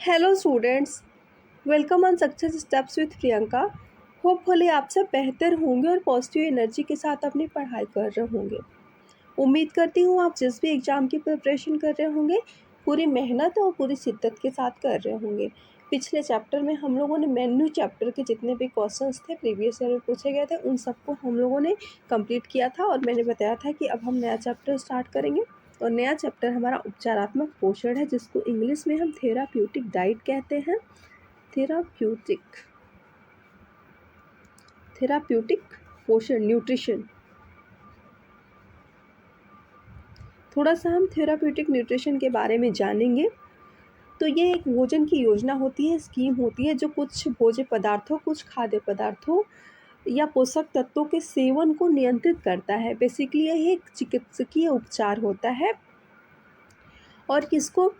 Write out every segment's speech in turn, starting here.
Hello students, welcome on success steps with Priyanka. Hopefully आप सब बेहतर होंगे और पॉजिटिव एनर्जी के साथ अपनी पढ़ाई कर रहे होंगे। उम्मीद करती हूँ आप जिस भी एग्ज़ाम की प्रिपरेशन कर रहे होंगे पूरी मेहनत और पूरी शिद्दत के साथ कर रहे होंगे। पिछले चैप्टर में हम लोगों ने मेन्यू चैप्टर के जितने भी क्वेश्चंस थे प्रीवियस ईयर में पूछे गए थे उन सबको हम लोगों ने कंप्लीट किया था और मैंने बताया था कि अब हम नया चैप्टर स्टार्ट करेंगे। और नया चैप्टर हमारा उपचारात्मक पोषण है, जिसको इंग्लिश में हम थेराप्यूटिक डाइट कहते हैं। थेराप्यूटिक पोषण, न्यूट्रिशन। थोड़ा सा हम थेराप्यूटिक न्यूट्रिशन के बारे में जानेंगे। तो ये एक भोजन की योजना होती है, स्कीम होती है, जो कुछ भोज्य पदार्थों, कुछ खाद्य पदार्थों या पोषक तत्वों के सेवन को नियंत्रित करता है। बेसिकली यह एक चिकित्सकीय उपचार होता है और किसको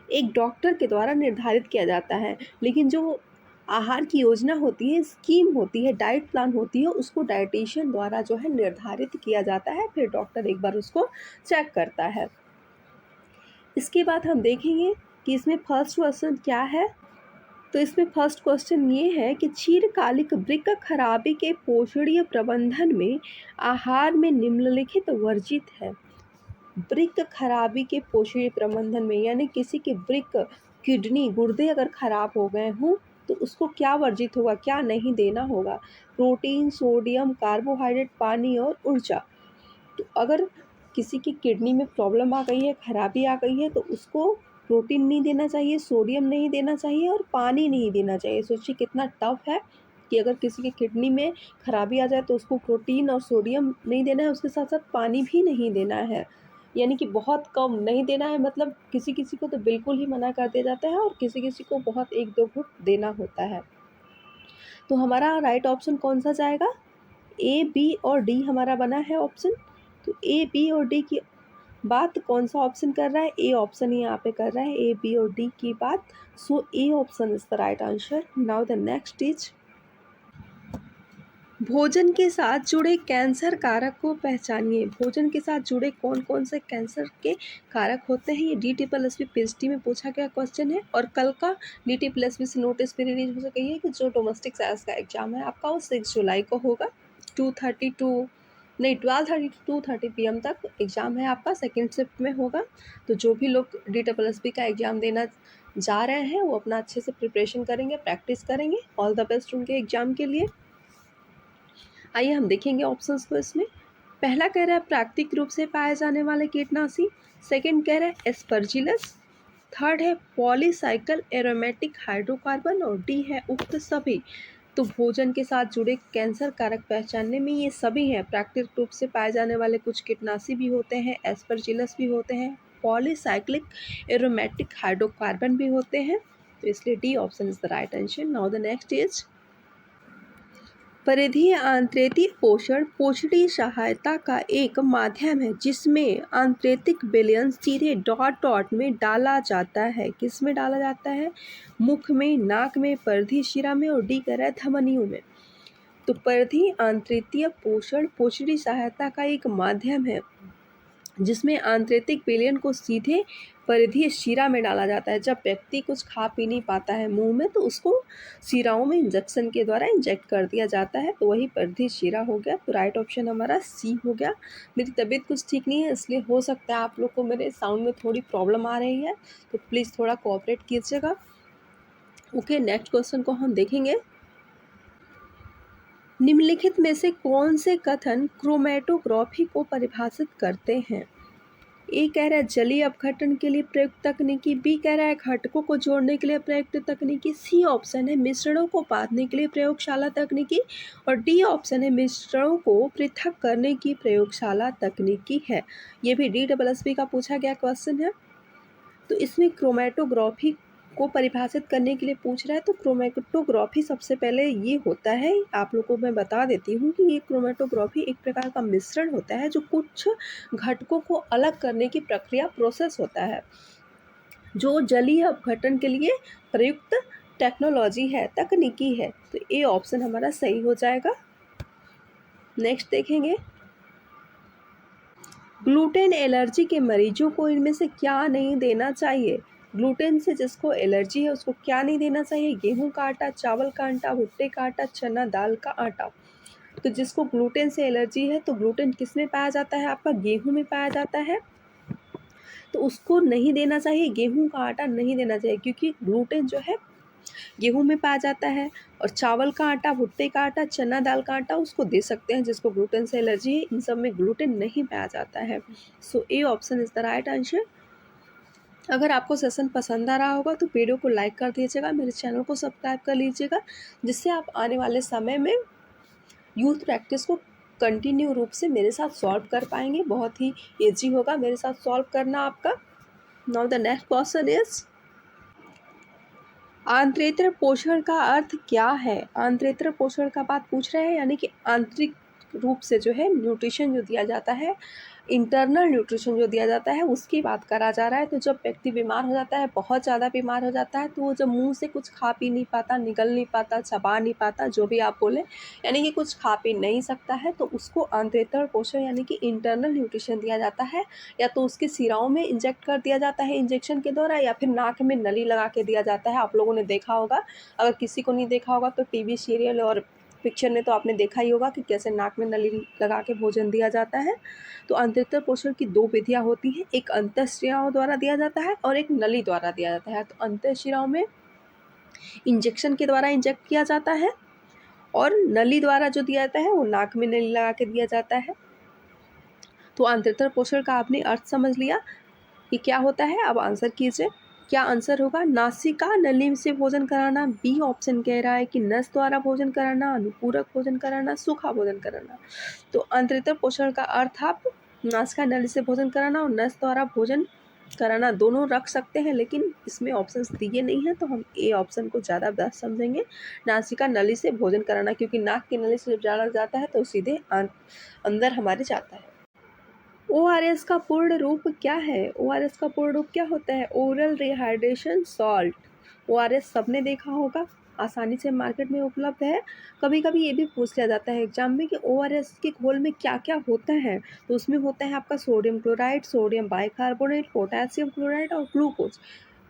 एक डॉक्टर के द्वारा निर्धारित किया जाता है। लेकिन जो आहार की योजना होती है, स्कीम होती है, डाइट प्लान होती है, उसको डाइटिशियन द्वारा जो है निर्धारित किया जाता है। फिर डॉक्टर एक बार उसको चेक करता है। इसके बाद हम देखेंगे कि इसमें फर्स्ट क्वेश्चन क्या है। तो इसमें फर्स्ट क्वेश्चन ये है कि क्षीणकालिक वृक्क खराबी के पोषणीय प्रबंधन में आहार में निम्नलिखित वर्जित है। वृक्क खराबी के पोषणीय प्रबंधन में यानी किसी के वृक्क, किडनी, गुर्दे अगर खराब हो गए हों तो उसको क्या वर्जित होगा, क्या नहीं देना होगा। प्रोटीन, सोडियम, कार्बोहाइड्रेट, पानी और ऊर्जा। तो अगर किसी की किडनी में प्रॉब्लम आ गई है, खराबी आ गई है, तो उसको प्रोटीन नहीं देना चाहिए, सोडियम नहीं देना चाहिए और पानी नहीं देना चाहिए। सोचिए कितना टफ है कि अगर किसी की किडनी में खराबी आ जाए तो उसको प्रोटीन और सोडियम नहीं देना है, उसके साथ साथ पानी भी नहीं देना है। यानी कि बहुत कम नहीं देना है, मतलब किसी किसी को तो बिल्कुल ही मना कर दिया जाता है और किसी किसी को बहुत 1-2 घूंट देना होता है। तो हमारा राइट ऑप्शन कौन सा जाएगा? ए, बी और डी हमारा बना है ऑप्शन। तो ए, बी और डी की बात कौन सा ऑप्शन कर रहा है? ए ऑप्शन ही यहाँ पे कर रहा है, ए, बी और डी की बात। So A option is the right answer. Now the next is, भोजन के साथ जुड़े कैंसर कारक को पहचानिए। भोजन के साथ जुड़े कौन कौन से कैंसर के कारक होते हैं? ये DTSP PhD में पूछा गया क्वेश्चन है और कल का DTSP से नोटिस भी रिलीज हो गई है कि जो डोमेस्टिक साइंस का एग्जाम है आपका वो 6 जुलाई को होगा। 12:30 टू 2:30 PM तक एग्ज़ाम है आपका, सेकेंड शिफ्ट में होगा। तो जो भी लोग DSSP का एग्ज़ाम देना जा रहे हैं वो अपना अच्छे से प्रिपरेशन करेंगे, प्रैक्टिस करेंगे। ऑल द बेस्ट उनके एग्ज़ाम के लिए। आइए हम देखेंगे ऑप्शंस को। इसमें पहला कह रहा है प्राकृतिक रूप से पाए जाने वाले कीटनाशी, सेकंड कह रहा है एस्परजिलस, थर्ड है पॉलीसाइकिल एरोमेटिक हाइड्रोकार्बन और डी है उक्त सभी। तो भोजन के साथ जुड़े कैंसर कारक पहचानने में ये सभी हैं। प्राकृतिक रूप से पाए जाने वाले कुछ कीटनाशी भी होते हैं, एस्परजिलस भी होते हैं, पॉलीसाइक्लिक एरोमेटिक हाइड्रोकार्बन भी होते हैं। तो इसलिए D option is the right answer. Now the next is, परिधीय आंतरिक पोषण पोषणी सहायता का एक माध्यम है जिसमें आंतरिक विलयन सीधे डॉट डॉट में डाला जाता है। किस में डाला जाता है? मुख में, नाक में, परिधीय शिरा में और डी कह रहा है धमनियों में। तो परिधीय आंतरिक पोषण पोषणी सहायता का एक माध्यम है जिसमें आंतरिक विलयन को सीधे परिधीय शिरा में डाला जाता है। जब व्यक्ति कुछ खा पी नहीं पाता है मुंह में तो उसको शिराओं में इंजेक्शन के द्वारा इंजेक्ट कर दिया जाता है, तो वही परिधीय शिरा हो गया। तो राइट ऑप्शन हमारा सी हो गया। मेरी तबीयत कुछ ठीक नहीं है इसलिए हो सकता है आप लोग को मेरे साउंड में थोड़ी प्रॉब्लम आ रही है, तो प्लीज़ थोड़ा कोऑपरेट कीजिएगा। ओके, नेक्स्ट क्वेश्चन को हम देखेंगे। निम्नलिखित में से कौन से कथन क्रोमेटोग्राफी को परिभाषित करते हैं? ए कह रहा है जलीय अपघटन के लिए प्रयुक्त तकनीकी, बी कह रहा है घटकों को जोड़ने के लिए प्रयुक्त तकनीकी, सी ऑप्शन है मिश्रणों को बांधने के लिए प्रयोगशाला तकनीकी और डी ऑप्शन है मिश्रणों को पृथक करने की प्रयोगशाला तकनीकी है। ये भी DSSP का पूछा गया क्वेश्चन है। तो इसमें क्रोमेटोग्राफी को परिभाषित करने के लिए पूछ रहा है। तो क्रोमेटोग्राफी सबसे पहले ये होता है, आप लोगों को मैं बता देती हूँ कि ये क्रोमेटोग्राफी एक प्रकार का मिश्रण होता है जो कुछ घटकों को अलग करने की प्रक्रिया, प्रोसेस होता है, जो जलीय अपघटन के लिए प्रयुक्त टेक्नोलॉजी है, तकनीकी है। तो ए ऑप्शन हमारा सही हो जाएगा। नेक्स्ट देखेंगे, ग्लूटेन एलर्जी के मरीजों को इनमें से क्या नहीं देना चाहिए? ग्लूटेन से जिसको एलर्जी है उसको क्या नहीं देना चाहिए? गेहूँ का आटा, चावल का आटा, भुट्टे का आटा, चना दाल का आटा। तो जिसको ग्लूटेन से एलर्जी है, तो ग्लूटेन किस में पाया जाता है? आपका गेहूँ में पाया जाता है, तो उसको नहीं देना चाहिए। गेहूँ का आटा नहीं देना चाहिए, क्योंकि ग्लूटेन जो है गेहूँ में पाया जाता है। और चावल का आटा, भुट्टे का आटा, चना दाल का आटा उसको दे सकते हैं जिसको ग्लूटेन से एलर्जी है। इन सब में ग्लूटेन नहीं पाया जाता है। So A option is the right answer. अगर आपको सेशन पसंद आ रहा होगा तो वीडियो को लाइक कर दीजिएगा, मेरे चैनल को सब्सक्राइब कर लीजिएगा, जिससे आप आने वाले समय में यूथ प्रैक्टिस को कंटिन्यू रूप से मेरे साथ सॉल्व कर पाएंगे। बहुत ही ईजी होगा मेरे साथ सॉल्व करना आपका। Now the next question is, आंतरेतर पोषण का अर्थ क्या है? आंतरेतर पोषण का बात पूछ रहे हैं, यानी कि आंतरिक रूप से जो है न्यूट्रिशन जो दिया जाता है, इंटरनल न्यूट्रिशन जो दिया जाता है, उसकी बात करा जा रहा है। तो जब व्यक्ति बीमार हो जाता है, बहुत ज़्यादा बीमार हो जाता है, तो वो जब मुंह से कुछ खा पी नहीं पाता, निगल नहीं पाता, चबा नहीं पाता, जो भी आप बोलें, यानी कि कुछ खा पी नहीं सकता है, तो उसको आंतरेतर पोषण यानी कि इंटरनल न्यूट्रिशन दिया जाता है। या तो उसके सिराओं में इंजेक्ट कर दिया जाता है इंजेक्शन के द्वारा, या फिर नाक में नली लगा के दिया जाता है। आप लोगों ने देखा होगा, अगर किसी को नहीं देखा होगा तो टीवी सीरियल और पिक्चर में तो आपने देखा ही होगा कि कैसे नाक में नली लगा के भोजन दिया जाता है। तो आंतरेतर पोषण की दो विधियाँ होती हैं, एक अंतःशिराओं द्वारा दिया जाता है और एक नली द्वारा दिया जाता है। तो अंतःशिराओं में इंजेक्शन के द्वारा इंजेक्ट किया जाता है, और नली द्वारा जो दिया जाता है वो नाक में नली लगा के दिया जाता है। तो आंतरेतर पोषण का आपने अर्थ समझ लिया कि क्या होता है। अब आंसर कीजिए, क्या आंसर होगा? नासिका नली से भोजन कराना। बी ऑप्शन कह रहा है कि नस द्वारा भोजन कराना, अनुपूरक भोजन कराना, सूखा भोजन कराना। तो आंतरेतर पोषण का अर्थ आप नासिका नली से भोजन कराना और नस द्वारा भोजन कराना दोनों रख सकते हैं, लेकिन इसमें ऑप्शंस दिए नहीं हैं, तो हम ए ऑप्शन को ज़्यादा बेस्ट समझेंगे, नासिका नली से भोजन कराना, क्योंकि नाक की नली से जब डाला जाता है तो सीधे अंदर हमारे जाता है। ओआरएस का पूर्ण रूप क्या है? ओआरएस का पूर्ण रूप क्या होता है? Oral rehydration salt. ओआरएस सबने देखा होगा, आसानी से मार्केट में उपलब्ध है। कभी कभी ये भी पूछ लिया जाता है एग्जाम में कि ओआरएस के घोल में क्या क्या होता है। तो उसमें होता है आपका sodium chloride, sodium bicarbonate, potassium chloride और ग्लूकोज।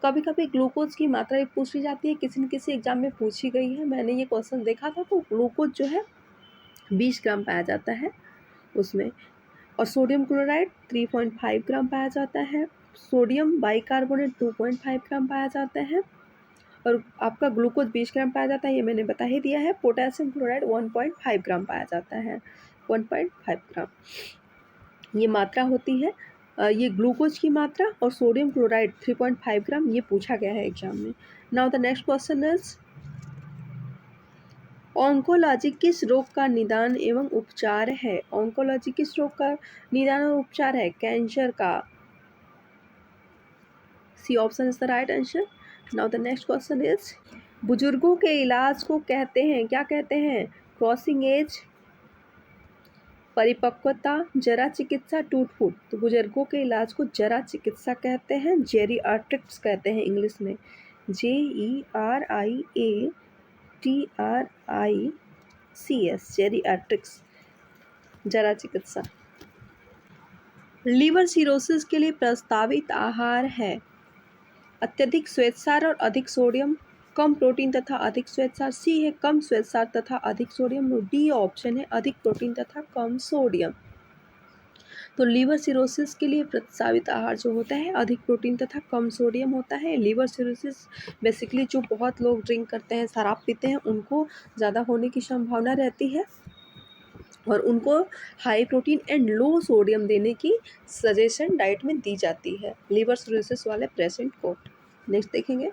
कभी कभी ग्लूकोज की मात्रा भी पूछी जाती है, किसी न किसी एग्जाम में पूछी गई है, मैंने ये क्वेश्चन देखा था। तो ग्लूकोज जो है 20 ग्राम पाया जाता है उसमें, और सोडियम क्लोराइड 3.5 ग्राम पाया जाता है, सोडियम बाइकार्बोनेट 2.5 ग्राम पाया जाता है, और आपका ग्लूकोज 20 ग्राम पाया जाता है, ये मैंने बता ही दिया है। पोटेशियम क्लोराइड 1.5 ग्राम पाया जाता है, 1.5 ग्राम ये मात्रा होती है। ये ग्लूकोज की मात्रा, और सोडियम क्लोराइड 3.5 ग्राम, ये पूछा गया है एग्जाम में। Now the next question is, oncology किस रोग का निदान एवं उपचार है? ऑन्कोलॉजी किस रोग का निदान और उपचार है? कैंसर का। C option is the right answer. Now the next question is, बुजुर्गों के इलाज को कहते हैं, क्या कहते हैं? क्रॉसिंग एज, परिपक्वता, जरा चिकित्सा, टूट फूट। तो बुजुर्गों के इलाज को जरा चिकित्सा कहते हैं, जेरियाट्रिक्स कहते हैं इंग्लिश में, JERIATRICS, जेरियाट्रिक्स, जरा चिकित्सा। लीवर सिरोसिस के लिए प्रस्तावित आहार है, अत्यधिक श्वेतसार और अधिक सोडियम, कम प्रोटीन तथा अधिक श्वेतसार। सी है कम श्वेतसार तथा अधिक सोडियम। डी ऑप्शन है अधिक प्रोटीन तथा कम सोडियम। तो लीवर सिरोसिस के लिए प्रस्तावित आहार जो होता है अधिक प्रोटीन तथा कम सोडियम होता है। लीवर सिरोसिस बेसिकली जो बहुत लोग ड्रिंक करते हैं, शराब पीते हैं, उनको ज़्यादा होने की संभावना रहती है, और उनको high protein and low sodium देने की सजेशन डाइट में दी जाती है लीवर सिरोसिस वाले पेशेंट को। नेक्स्ट देखेंगे,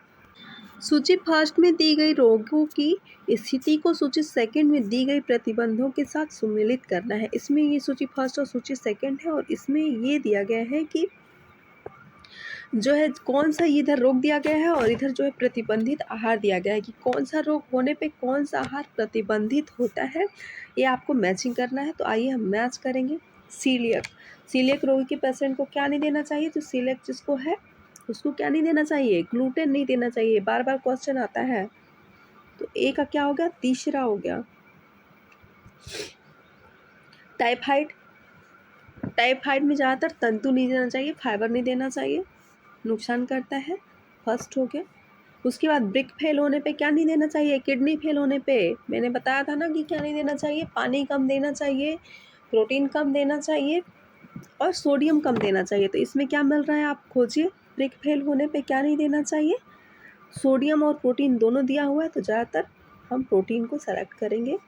सूची फर्स्ट में दी गई रोगों की स्थिति को सूची सेकंड में दी गई प्रतिबंधों के साथ सम्मिलित करना है। इसमें ये सूची फर्स्ट और सूची सेकंड है, और इसमें ये दिया गया है कि जो है कौन सा इधर रोग दिया गया है और इधर जो है प्रतिबंधित आहार दिया गया है, कि कौन सा रोग होने पे कौन सा आहार प्रतिबंधित होता है, ये आपको मैचिंग करना है। तो आइए हम मैच करेंगे। सीलियक रोगी के पेशेंट को क्या नहीं देना चाहिए? तो सीलियक जिसको है उसको क्या नहीं देना चाहिए? ग्लूटेन नहीं देना चाहिए, बार बार क्वेश्चन आता है। तो ए का क्या हो गया? तीसरा हो गया। टाइफाइड में ज़्यादातर तंतु नहीं देना चाहिए, फाइबर नहीं देना चाहिए, नुकसान करता है। फर्स्ट हो गया। उसके बाद ब्रिक फेल होने पे क्या नहीं देना चाहिए, किडनी फेल होने पे मैंने बताया था ना कि क्या नहीं देना चाहिए, पानी कम देना चाहिए, प्रोटीन कम देना चाहिए और सोडियम कम देना चाहिए। तो इसमें क्या मिल रहा है आप खोजिए, ब्रिक फेल होने पे क्या नहीं देना चाहिए, सोडियम और प्रोटीन दोनों दिया हुआ है, तो ज़्यादातर हम प्रोटीन को सेलेक्ट करेंगे।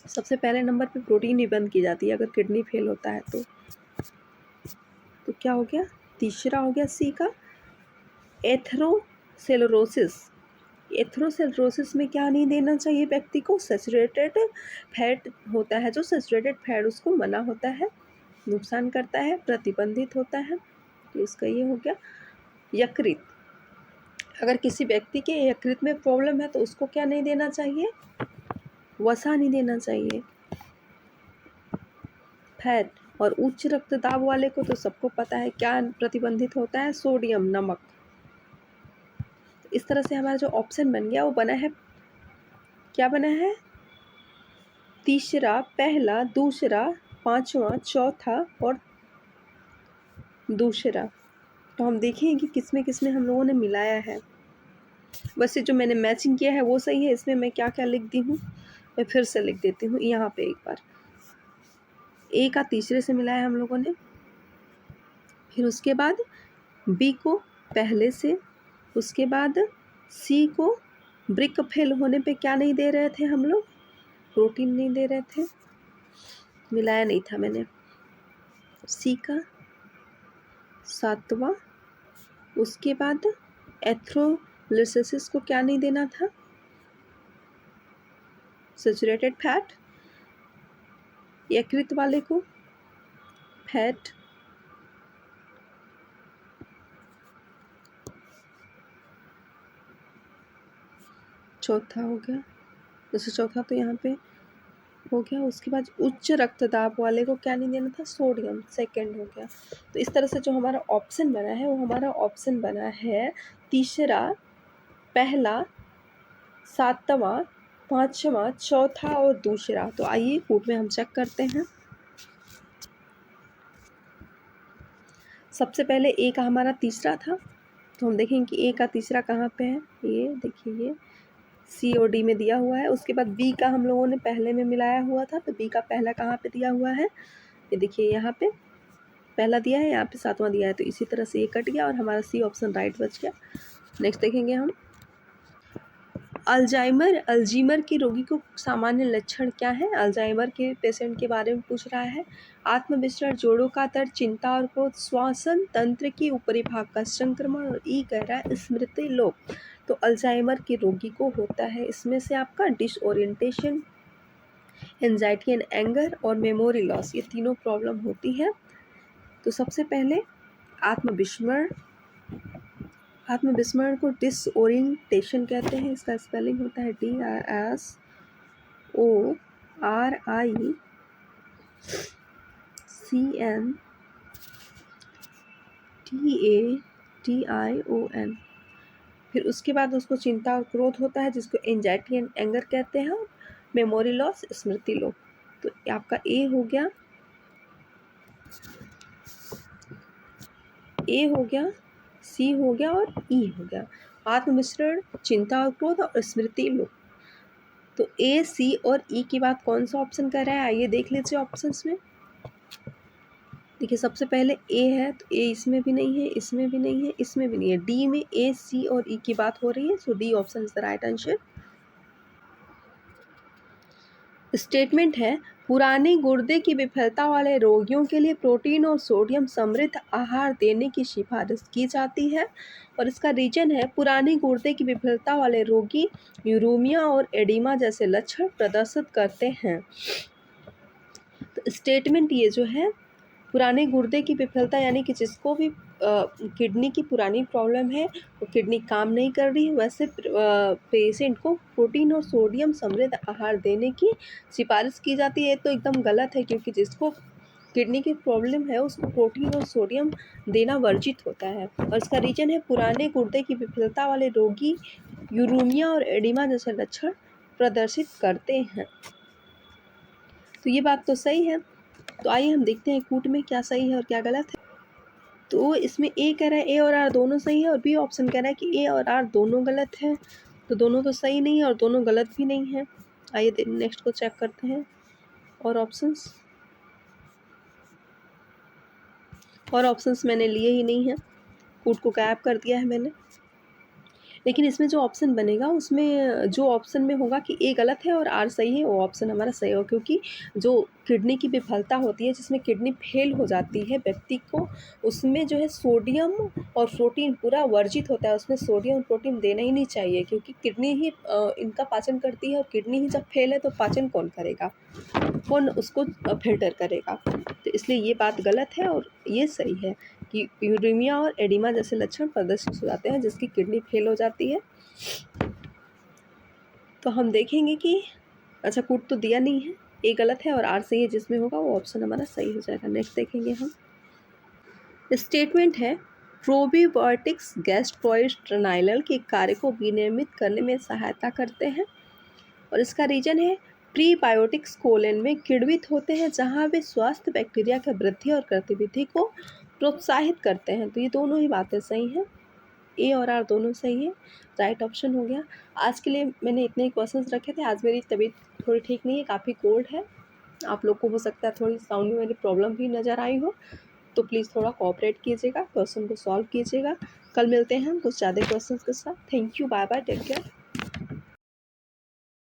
सबसे पहले नंबर पे प्रोटीन ही बंद की जाती है अगर किडनी फेल होता है तो क्या हो गया, तीसरा हो गया सी का एथेरोस्क्लेरोसिस। एथेरोस्क्लेरोसिस में क्या नहीं देना चाहिए व्यक्ति को, सैचुरेटेड फैट होता है जो सैचुरेटेड फैट उसको मना होता है, नुकसान करता है, प्रतिबंधित होता है। तो इसका ये हो गया। यकृत, अगर किसी व्यक्ति के यकृत में प्रॉब्लम है तो उसको क्या नहीं देना चाहिए, वसा नहीं देना चाहिए। फैट और उच्च रक्तदाब वाले को तो सबको पता है क्या प्रतिबंधित होता है, सोडियम, नमक। इस तरह से हमारा जो ऑप्शन बन गया वो बना है, क्या बना है, तीसरा, पहला, दूसरा, पांचवा, चौथा और दूसरा। तो हम देखेंगे कि किसमें हम लोगों ने मिलाया है। वैसे जो मैंने मैचिंग किया है वो सही है, इसमें मैं क्या क्या लिख दी हूँ मैं फिर से लिख देती हूँ यहाँ पे एक बार। ए का तीसरे से मिलाया हम लोगों ने, फिर उसके बाद बी को पहले से, उसके बाद सी को ब्रिक फेल होने पे क्या नहीं दे रहे थे हम लोग, प्रोटीन नहीं दे रहे थे, मिलाया नहीं था मैंने। सी का सातवां, उसके बाद एथेरोस्क्लेरोसिस को क्या नहीं देना था, सैचुरेटेड फैट, यकृत वाले को फैट, चौथा हो गया, जैसे चौथा तो यहाँ पे हो गया। उसके बाद उच्च रक्तदाब वाले को क्या नहीं देना था, सोडियम, सेकंड हो गया। तो इस तरह से जो हमारा ऑप्शन बना है वो हमारा ऑप्शन बना है तीसरा, पहला, सातवां, पांचवा, चौथा और दूसरा। तो आइए कूट में हम चेक करते हैं। सबसे पहले ए का हमारा तीसरा था, तो हम देखेंगे कि ए का तीसरा कहाँ पे है, ये देखिए, ये सी और डी में दिया हुआ है। उसके बाद बी का हम लोगों ने पहले में मिलाया हुआ था, तो बी का पहला कहाँ पे दिया हुआ है, ये देखिए यहाँ पे पहला दिया है, यहाँ पे सातवां दिया है। तो इसी तरह से ये कट गया और हमारा सी ऑप्शन राइट बच गया। नेक्स्ट देखेंगे हम, अल्जाइमर के रोगी को सामान्य लक्षण क्या है। अल्जाइमर के पेशेंट के बारे में पूछ रहा है। आत्मविश्वास, जोड़ों का दर्द, चिंता और क्रोध, श्वसन तंत्र के ऊपरी भाग का संक्रमण और ई कह रहा है स्मृति लोप। तो अल्जाइमर के रोगी को होता है इसमें से आपका डिसओरिएंटेशन, एंजाइटी एंड एंगर और मेमोरी लॉस, ये तीनों प्रॉब्लम होती है। तो सबसे पहले आत्मविस्मरण को डिसओरिएंटेशन कहते हैं। इसका स्पेलिंग होता है DISORICNTATION। फिर उसके बाद उसको चिंता और क्रोध होता है जिसको एंजाइटी एंड एंगर कहते हैं, मेमोरी लॉस, स्मृति लोप। तो आपका ए हो गया, सी हो गया और ई हो गया, आत्मविस्मरण, चिंता और क्रोध और स्मृति लोप। तो ए, सी और ई की बात कौन सा ऑप्शन कर रहा है, आइए देख लीजिए ऑप्शंस में। देखिए सबसे पहले ए है, तो ए इसमें भी नहीं है, इसमें भी नहीं है, इसमें भी नहीं है। डी में ए, सी और ई की बात हो रही है, so D option is the right answer. Statement है, पुरानी गुर्दे की विफलता वाले रोगियों के लिए प्रोटीन और सोडियम समृद्ध आहार देने की सिफारिश की जाती है। और इसका रीजन है, पुरानी गुर्दे की विफलता वाले रोगी यूरेमिया और एडिमा जैसे लक्षण प्रदर्शित करते हैं। तो स्टेटमेंट ये जो है, पुराने गुर्दे की विफलता यानी कि जिसको भी किडनी की पुरानी प्रॉब्लम है, वो किडनी काम नहीं कर रही, वैसे पेशेंट को प्रोटीन और सोडियम समृद्ध आहार देने की सिफारिश की जाती है। तो एकदम गलत है, क्योंकि जिसको किडनी की प्रॉब्लम है उसको प्रोटीन और सोडियम देना वर्जित होता है। और इसका रीजन है, पुराने गुर्दे की विफलता वाले रोगी यूरेमिया और एडिमा जैसे लक्षण प्रदर्शित करते हैं। तो ये बात तो सही है। तो आइए हम देखते हैं कूट में क्या सही है और क्या गलत है। तो इसमें ए कह रहा है ए और आर दोनों सही है और बी ऑप्शन कह रहा है कि ए और आर दोनों गलत है। तो दोनों तो सही नहीं है और दोनों गलत भी नहीं है। आइए नेक्स्ट को चेक करते हैं। और ऑप्शंस मैंने लिए ही नहीं हैं, कोड को गायब कर दिया है मैंने। लेकिन इसमें जो ऑप्शन बनेगा उसमें जो ऑप्शन में होगा कि ए गलत है और आर सही है, वो ऑप्शन हमारा सही होगा। क्योंकि जो किडनी की विफलता होती है, जिसमें किडनी फेल हो जाती है व्यक्ति को, उसमें जो है सोडियम और प्रोटीन पूरा वर्जित होता है। उसमें सोडियम और प्रोटीन देना ही नहीं चाहिए, क्योंकि किडनी ही इनका पाचन करती है और किडनी ही जब फेल है तो पाचन कौन करेगा, कौन उसको फिल्टर करेगा। तो इसलिए ये बात गलत है और ये सही है कि यूरेमिया और एडिमा जैसे लक्षण प्रदर्शित हो जाते हैं जिसकी किडनी फेल हो जाती है। तो हम देखेंगे कि अच्छा, कोड तो दिया नहीं है, ए गलत है और आर सही है, जिसमें होगा वो ऑप्शन हमारा सही हो जाएगा। नेक्स्ट देखेंगे हम। स्टेटमेंट है प्रोबीबायोटिक्स गैस्ट्रोइंटेस्टाइनल के कार्य को विनियमित करने में सहायता करते हैं और इसका रीजन है प्रीबायोटिक्स कोलन में किण्वित होते हैं जहाँ वे स्वस्थ बैक्टीरिया की वृद्धि और गतिविधि को प्रोत्साहित करते हैं। तो ये दोनों ही बातें सही हैं, ए और आर दोनों सही है, राइट ऑप्शन हो गया। आज के लिए मैंने इतने ही क्वेश्चंस रखे थे। आज मेरी तबीयत थोड़ी ठीक नहीं है, काफ़ी कोल्ड है। आप लोग को हो सकता है थोड़ी साउंड में मेरी प्रॉब्लम भी नज़र आई हो, तो प्लीज़ थोड़ा कोऑपरेट कीजिएगा, क्वेश्चन को सॉल्व कीजिएगा। कल मिलते हैं हम कुछ ज़्यादा क्वेश्चंस के साथ। Thank you, bye bye, take care.